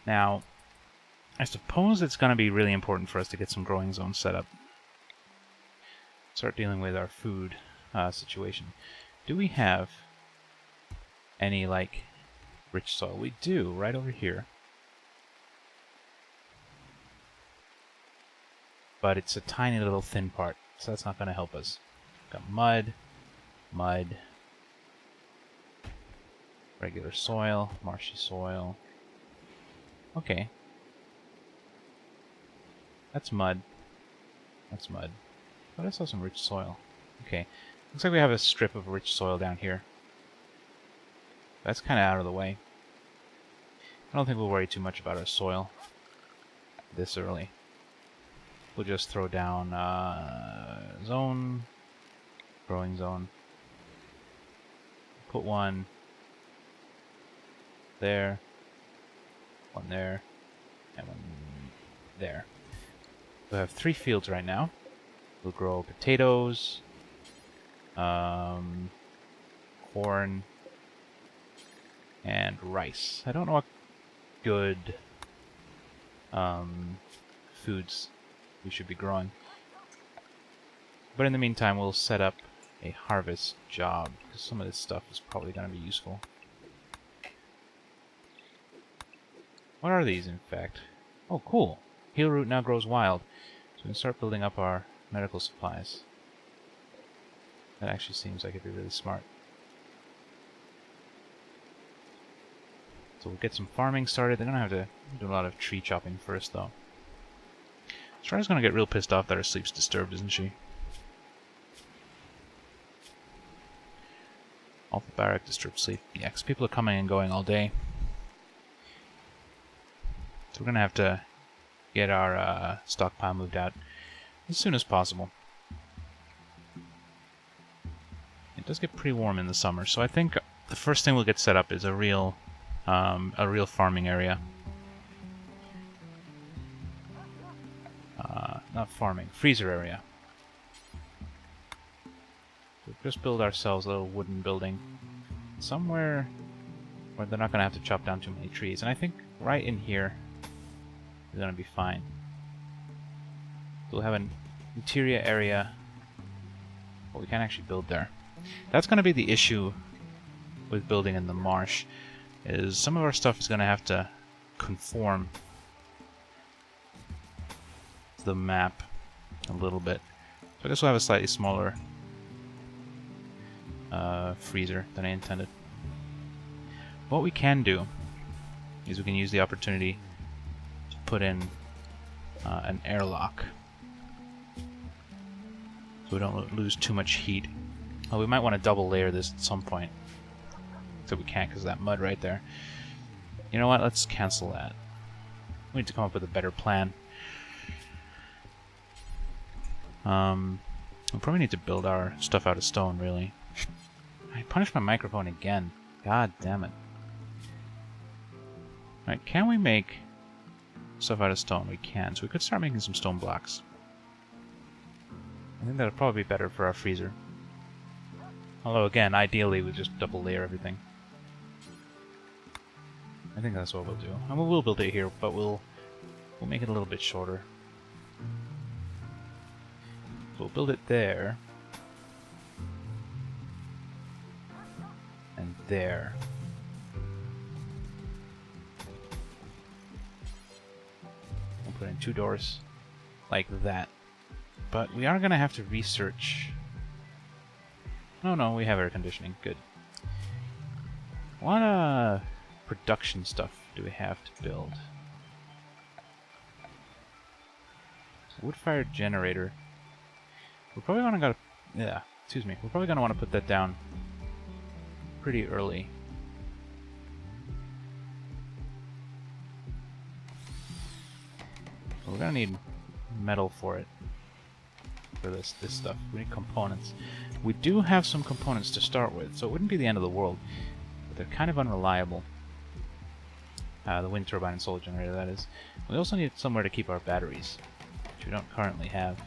Now, I suppose it's going to be really important for us to get some growing zones set up. Start dealing with our food situation. Do we have any, like, rich soil? We do, right over here. But it's a tiny little thin part, so that's not going to help us. Got mud, mud, regular soil, marshy soil. Okay. That's mud. That's mud. But I saw some rich soil. Okay. Looks like we have a strip of rich soil down here. That's kind of out of the way. I don't think we'll worry too much about our soil this early. We'll just throw down zone, growing zone. Put one there, and one there. We have 3 fields right now. We'll grow potatoes, corn, and rice. I don't know what good foods we should be growing. But in the meantime, we'll set up a harvest job, because some of this stuff is probably going to be useful. What are these, in fact? Oh, cool. Heal root now grows wild. So we can start building up our medical supplies. That actually seems like it'd be really smart. So we'll get some farming started. They're going to have to do a lot of tree chopping first, though. Strider's going to get real pissed off that her sleep's disturbed, isn't she? Alpha Barrack, disturbed sleep. Yeah, because people are coming and going all day. So we're going to have to get our stockpile moved out as soon as possible. It does get pretty warm in the summer, so I think the first thing we'll get set up is a real farming area. Not farming, freezer area. We'll just build ourselves a little wooden building somewhere where they're not going to have to chop down too many trees. And I think right in here is going to be fine. We'll have an interior area, but we can't actually build there. That's going to be the issue with building in the marsh, is some of our stuff is going to have to conform to the map a little bit. So I guess we'll have a slightly smaller freezer than I intended. What we can do is we can use the opportunity to put in an airlock, so we don't lose too much heat. Well, we might want to double layer this at some point, so we can't because of that mud right there. You know what? Let's cancel that. We need to come up with a better plan. We probably need to build our stuff out of stone, really. I punished my microphone again. God damn it. Alright, can we make stuff out of stone? We can, so we could start making some stone blocks. I think that'll probably be better for our freezer. Although, again, ideally we just double layer everything. I think that's what we'll do. And we'll build it here, but we'll make it a little bit shorter. We'll build it there. And there. We'll put in 2 doors like that. But we are going to have to research. No, we have air conditioning. Good. What production stuff do we have to build? Wood-fired generator. We're probably going to we're probably going to want to put that down pretty early. We're going to need metal for it. For this stuff. We need components. We do have some components to start with, so it wouldn't be the end of the world. But they're kind of unreliable. The wind turbine and solar generator, that is. We also need somewhere to keep our batteries, which we don't currently have.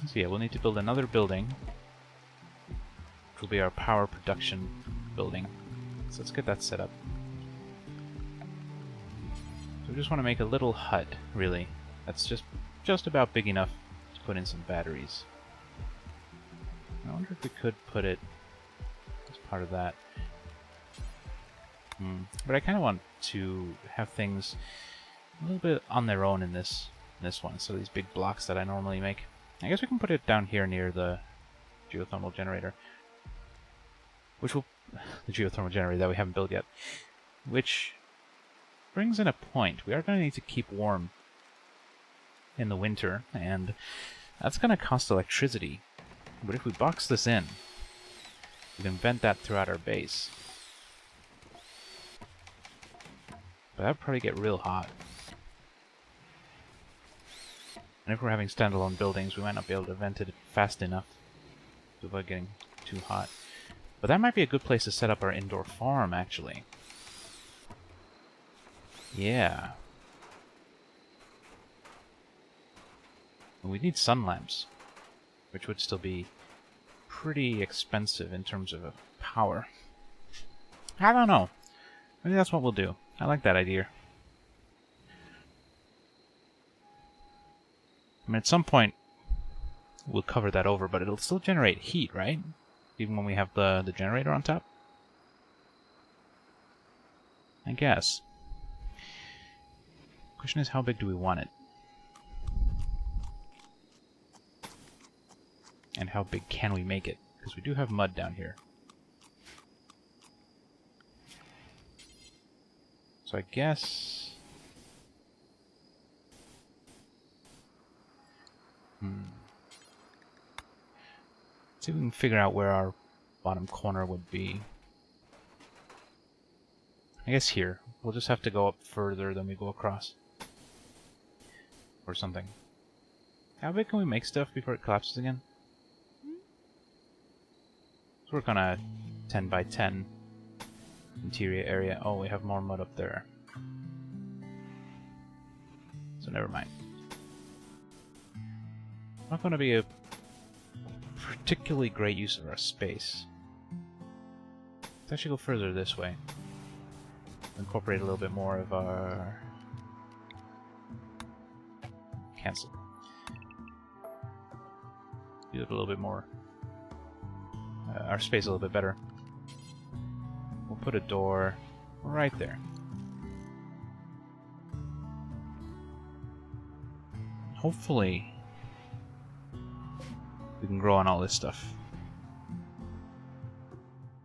So yeah, we'll need to build another building which will be our power production building. So let's get that set up. So we just want to make a little hut, really. That's just about big enough to put in some batteries. I wonder if we could put it as part of that. But I kind of want to have things a little bit on their own in this one. So these big blocks that I normally make. I guess we can put it down here near the geothermal generator. Which will... the geothermal generator that we haven't built yet. Which brings in a point. We are going to need to keep warm in the winter, and that's going to cost electricity. But if we box this in, we can vent that throughout our base. But that would probably get real hot. And if we're having standalone buildings, we might not be able to vent it fast enough to avoid getting too hot. But that might be a good place to set up our indoor farm, actually. Yeah. And we need sun lamps, which would still be pretty expensive in terms of power. I don't know. Maybe that's what we'll do. I like that idea. I mean, at some point, we'll cover that over, but it'll still generate heat, right? Even when we have the generator on top? I guess. Question is, how big do we want it? And how big can we make it? Because we do have mud down here. So I guess... Let's see if we can figure out where our bottom corner would be. I guess here. We'll just have to go up further than we go across. Or something. How big can we make stuff before it collapses again? Let's work on a 10 by 10 interior area. Oh, we have more mud up there. So never mind. Not going to be a particularly great use of our space. Let's actually go further this way. Incorporate a little bit more of our... Cancel. Do it a little bit more. Our space a little bit better. We'll put a door right there. Hopefully we can grow on all this stuff.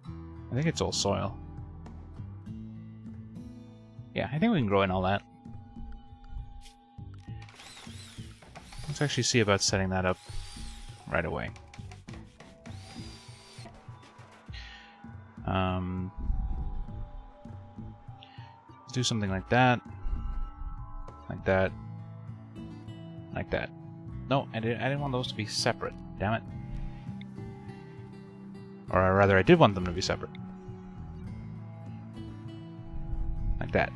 I think it's all soil. Yeah, I think we can grow in all that. Let's actually see about setting that up right away. Let's do something like that. Like that. Like that. No, I didn't want those to be separate. Damn it. Or rather, I did want them to be separate. Like that.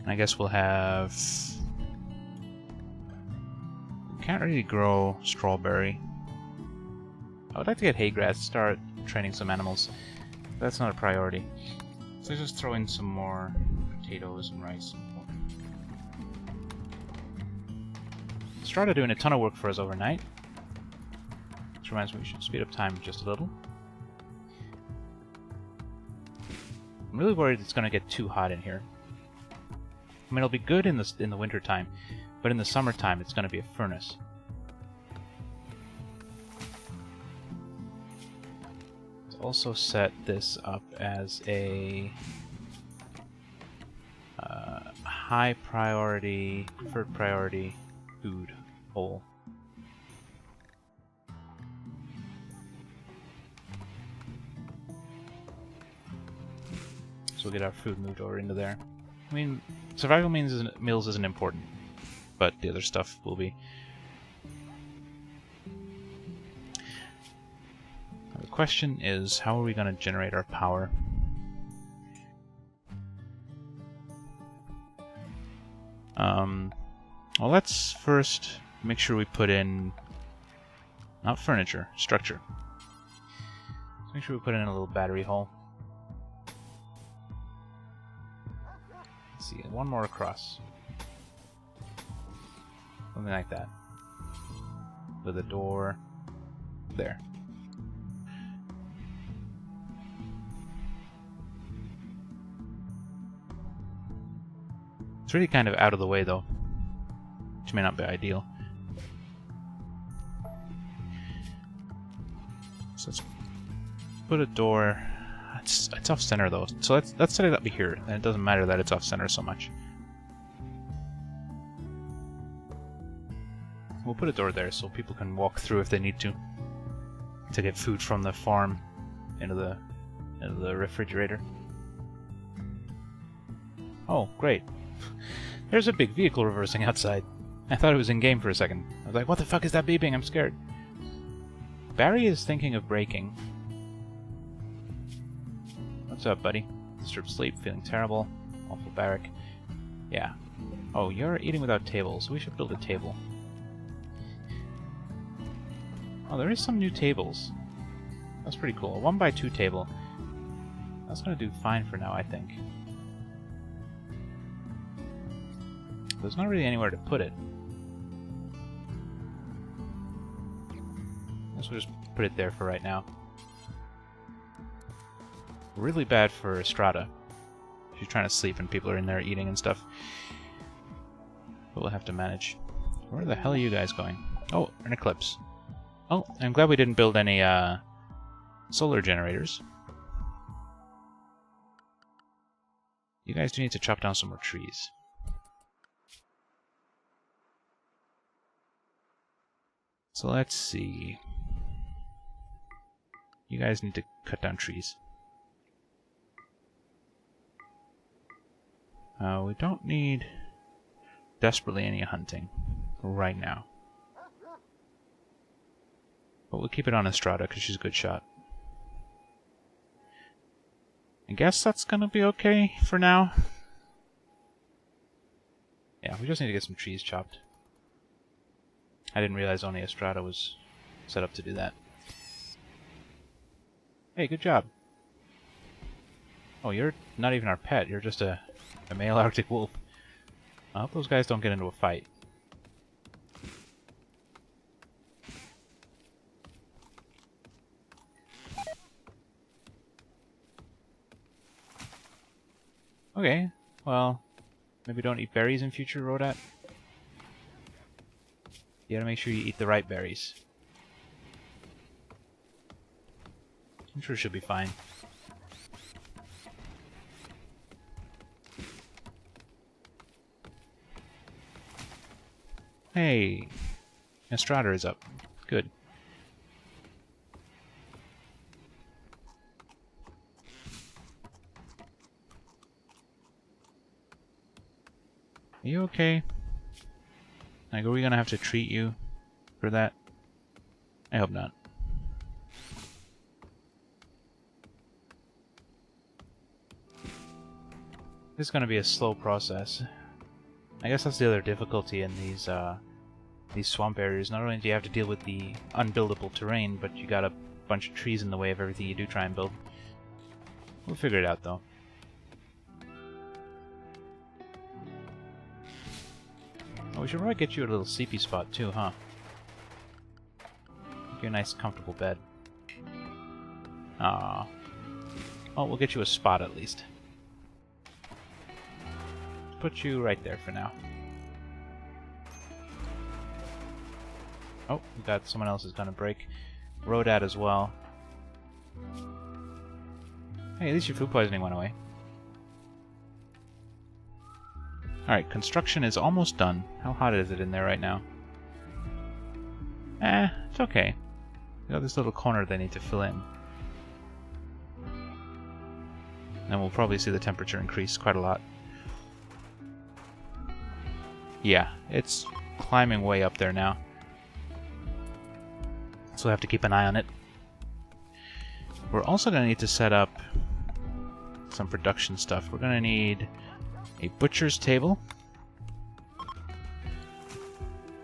And I guess we'll have... We can't really grow strawberry. I would like to get hay grass, start training some animals. That's not a priority. So let's just throw in some more potatoes and rice. Strata doing a ton of work for us overnight. Which reminds me we should speed up time just a little. I'm really worried it's going to get too hot in here. I mean, it'll be good in the winter time, but in the summertime it's going to be a furnace. Let's also set this up as a high priority, preferred priority food hole. So we'll get our food moved over into there. I mean, survival meals isn't important, but the other stuff will be. The question is, how are we going to generate our power? Well, let's first make sure we put in... not furniture, structure. Let's make sure we put in a little battery hole. Let's see, one more across. Something like that. With a door there. It's really kind of out of the way though, which may not be ideal. So let's put a door. It's off center though, so let's set it up here. And it doesn't matter that it's off center so much. We'll put a door there so people can walk through if they need to get food from the farm into the refrigerator. Oh, great. There's a big vehicle reversing outside. I thought it was in game for a second. I was like, what the fuck is that beeping? I'm scared. Barry is thinking of breaking. What's up, buddy? Disturbed sleep, feeling terrible. Awful barrack. Yeah. Oh, you're eating without tables. We should build a table. Oh, there is some new tables. That's pretty cool. A 1x2 table. That's gonna do fine for now, I think. There's not really anywhere to put it. Let's just put it there for right now. Really bad for Estrada. She's trying to sleep and people are in there eating and stuff. But we'll have to manage. Where the hell are you guys going? Oh, an eclipse. Oh, I'm glad we didn't build any solar generators. You guys do need to chop down some more trees. So let's see. You guys need to cut down trees. We don't need desperately any hunting right now. But we'll keep it on Estrada because she's a good shot. I guess that's gonna be okay for now. Yeah, we just need to get some trees chopped. I didn't realize only Estrada was set up to do that. Hey, good job. Oh, you're not even our pet. You're just a male Arctic wolf. I hope those guys don't get into a fight. Okay, well, maybe don't eat berries in future, Rodat. You gotta make sure you eat the right berries. I'm sure she'll be fine. Hey, Estrada is up. Good. Are you okay? Like, are we gonna have to treat you for that? I hope not. This is gonna be a slow process. I guess that's the other difficulty in these swamp areas. Not only do you have to deal with the unbuildable terrain, but you got a bunch of trees in the way of everything you do try and build. We'll figure it out, though. Oh, we should probably get you a little sleepy spot too, huh? Give you a nice comfortable bed. Ah. Well, we'll get you a spot at least. Put you right there for now. Oh, we got someone else is gonna break. Rodat as well. Hey, at least your food poisoning went away. Alright, construction is almost done. How hot is it in there right now? It's okay. We got this little corner they need to fill in. And we'll probably see the temperature increase quite a lot. Yeah, it's climbing way up there now. So we'll have to keep an eye on it. We're also going to need to set up some production stuff. We're going to need a butcher's table.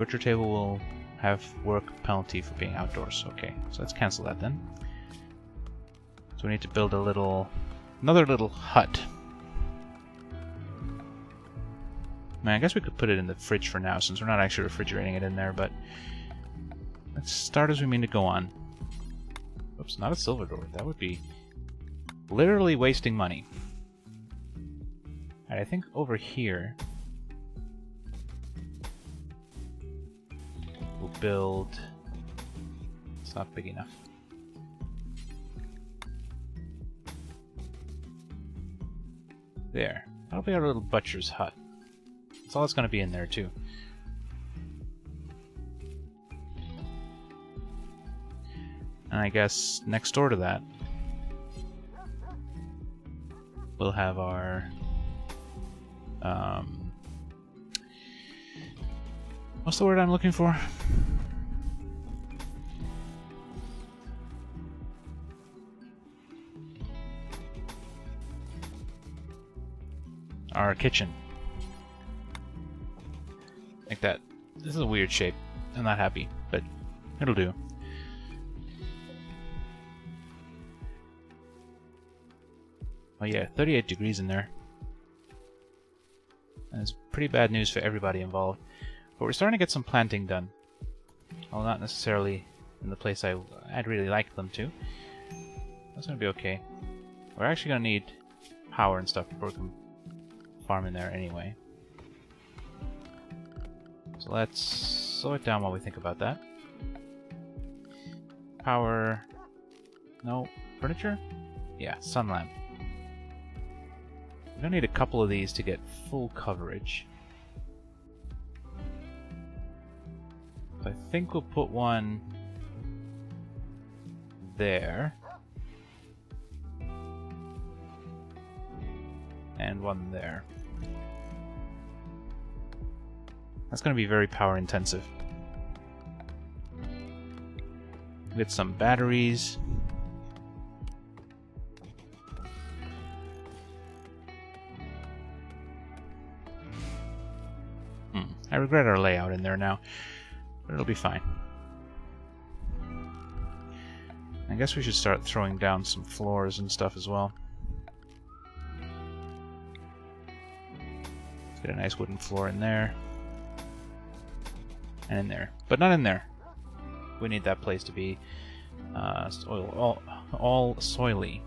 Butcher table will have work penalty for being outdoors. Okay, so let's cancel that then. So we need to build another little hut. Man, I guess we could put it in the fridge for now, since we're not actually refrigerating it in there, but let's start as we mean to go on. Oops, not a silver door. That would be literally wasting money. Alright, I think over here we'll build... It's not big enough. There. That'll be our little butcher's hut. That's all that's going to be in there, too. And I guess next door to that, we'll have our... what's the word I'm looking for? Our kitchen. Like that. This is a weird shape. I'm not happy, but it'll do. Oh yeah, 38 degrees in there. That's pretty bad news for everybody involved. But we're starting to get some planting done. Well, not necessarily in the place I'd really like them to. That's gonna be okay. We're actually gonna need power and stuff before we can farm in there anyway. So let's slow it down while we think about that. Power... No. Furniture? Yeah, sun lamp. We're gonna need a couple of these to get full coverage. So I think we'll put one there. And one there. That's going to be very power intensive. Get some batteries. I regret our layout in there now, but it'll be fine. I guess we should start throwing down some floors and stuff as well. Let's get a nice wooden floor in there. And in there. But not in there. We need that place to be all soily.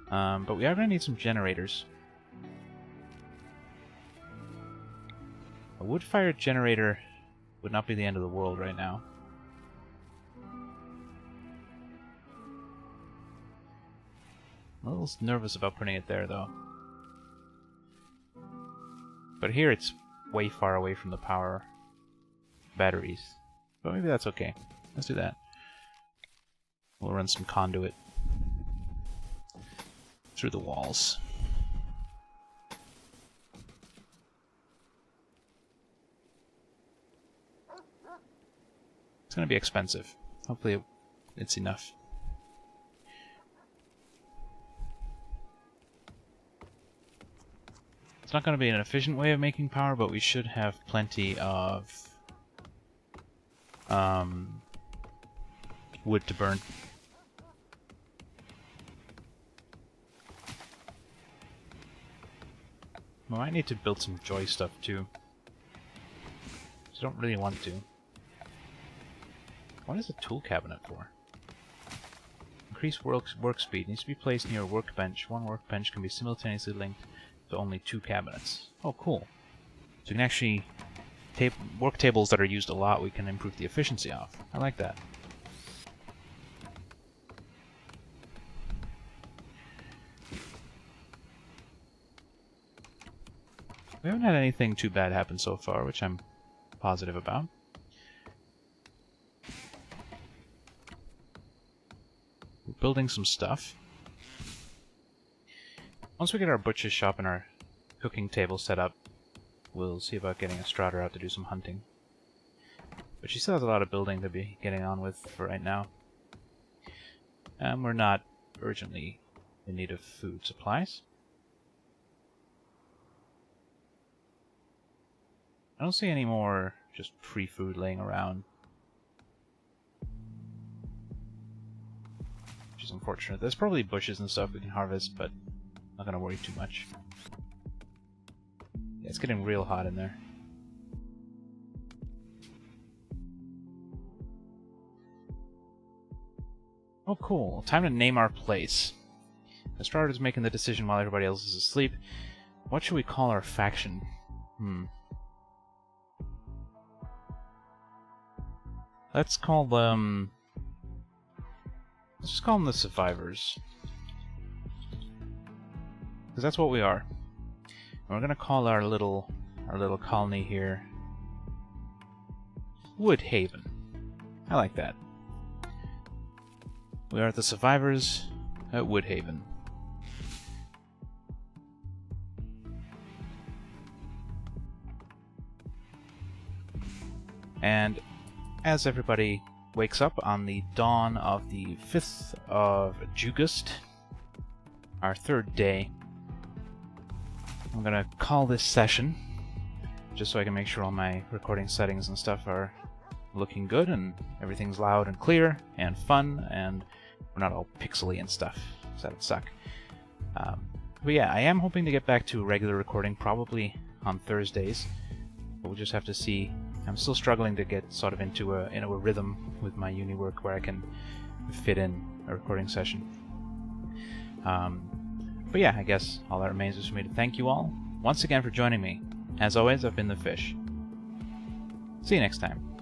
But we are going to need some generators. A wood-fired generator would not be the end of the world right now. I'm a little nervous about putting it there, though. But here it's way far away from the power batteries. But maybe that's okay. Let's do that. We'll run some conduit through the walls. It's going to be expensive. Hopefully it's enough. It's not going to be an efficient way of making power, but we should have plenty of wood to burn. We might need to build some joy stuff too. I don't really want to. What is a tool cabinet for? Increase work speed. Needs to be placed near a workbench. One workbench can be simultaneously linked to only 2 cabinets. Oh, cool. So you can actually work tables that are used a lot, we can improve the efficiency of. I like that. We haven't had anything too bad happen so far, which I'm positive about. We're building some stuff. Once we get our butcher's shop and our cooking table set up, we'll see about getting Estrada out to do some hunting. But she still has a lot of building to be getting on with for right now. And we're not urgently in need of food supplies. I don't see any more just free food laying around. Which is unfortunate. There's probably bushes and stuff we can harvest, but I'm not gonna worry too much. Yeah, it's getting real hot in there. Oh cool, time to name our place. The starter's making the decision while everybody else is asleep. What should we call our faction? Let's call them... Let's just call them the Survivors. Because that's what we are. And we're gonna call our little colony here Woodhaven. I like that. We are the Survivors at Woodhaven. And as everybody wakes up on the dawn of the 5th of August, our 3rd day, I'm gonna call this session, just so I can make sure all my recording settings and stuff are looking good and everything's loud and clear and fun and we're not all pixely and stuff, so that'd suck. But yeah, I am hoping to get back to regular recording probably on Thursdays, but we'll just have to see. I'm still struggling to get sort of into a rhythm with my uni work where I can fit in a recording session. But yeah, I guess all that remains is for me to thank you all once again for joining me. As always, I've been TheFish. See you next time.